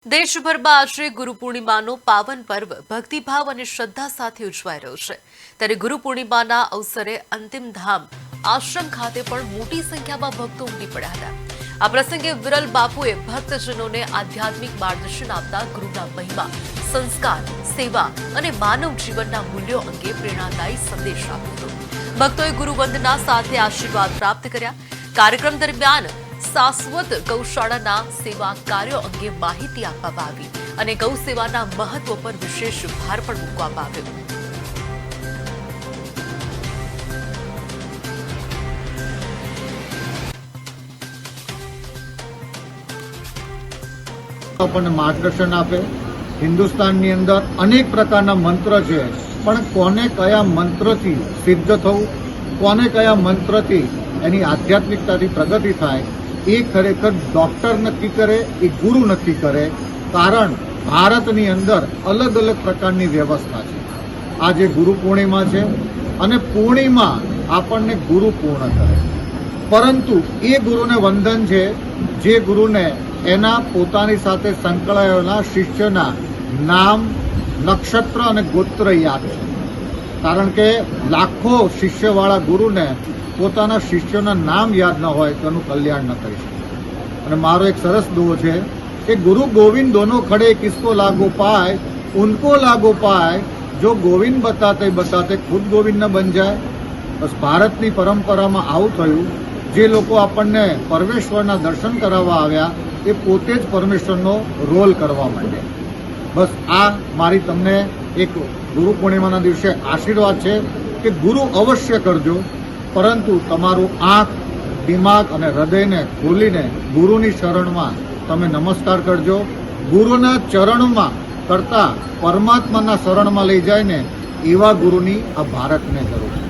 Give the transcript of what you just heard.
દેશભરમાં આજે ગુરુ પૂર્ણિમાનો પાવન પર્વ ભક્તિભાવ અને શ્રદ્ધા સાથે ઉજવાઈ રહ્યો છે ત્યારે ગુરુ પૂર્ણિમાના અવસરે અંતિમ ધામ આશ્રમ ખાતે પણ મોટી સંખ્યામાં ભક્તો ઉમટી પડ્યા હતા। આ પ્રસંગે વિરલ બાપુએ ભક્તજનોને આધ્યાત્મિક માર્ગદર્શન આપતા ગુરુના મહિમા, સંસ્કાર, સેવા અને માનવ જીવનના મૂલ્યો અંગે પ્રેરણાદાયી સંદેશ આપ્યો હતો। ભક્તોએ ગુરુ વંદના સાથે આશીર્વાદ પ્રાપ્ત કર્યા। કાર્યક્રમ દરમિયાન શાશ્વત ગૌશાળાના સેવા કાર્યો અંગે માહિતી આપવામાં આવી અને ગૌ સેવાના મહત્વ પર વિશેષ ભાર પણ મૂકવામાં આવ્યો। આપણને માર્ગદર્શન આપે। હિન્દુસ્તાનની અંદર અનેક પ્રકારના મંત્ર છે, પણ કોને કયા મંત્રથી સિદ્ધ થવું, કોને કયા મંત્રથી એની આધ્યાત્મિકતાથી પ્રગતિ થાય એ ખરેખર ડોક્ટર નક્કી કરે, એ ગુરુ નક્કી કરે। કારણ ભારતની અંદર અલગ અલગ પ્રકારની વ્યવસ્થા છે। આજે ગુરુ પૂર્ણિમા છે અને પૂર્ણિમા આપણને ગુરુ પૂર્ણ કરે, પરંતુ એ ગુરુને વંદન છે જે ગુરુને એના પોતાની સાથે સંકળાયેલા શિષ્યના નામ, નક્ષત્ર અને ગોત્ર યાદ છે। કારણ કે લાખો શિષ્યવાળા ગુરુને પોતાના શિષ્યોના નામ યાદ ન હોય તો એનું કલ્યાણ ન કરી શકે। અને મારો એક સરસ દુહો છે કે ગુરુ ગોવિંદ દોનો ખડે કિસકો લાગો પાય, ઉनको લાગો પાય, જો ગોવિંદ બતાતે બતાતે ખુદ ગોવિંદ ન બન જાય। બસ ભારતની પરંપરામાં આવું થયું। જે લોકો આપણને પરમેશ્વરના દર્શન કરાવવા આવ્યા એ પોતે જ પરમેશ્વરનો રોલ કરવા માંડ્યા। બસ આ મારી તમને એક ગુરુ પૂર્ણિમાના દિવસે આશીર્વાદ છે કે ગુરુ અવશ્ય કરજો, પરંતુ તમારું આંખ, દિમાગ અને હૃદયને ખોલીને ગુરુની શરણમાં તમે નમસ્કાર કરજો। ગુરુના ચરણમાં કરતાં પરમાત્માના શરણમાં લઈ જાય ને એવા ગુરુની આ ભારતને જરૂર છે।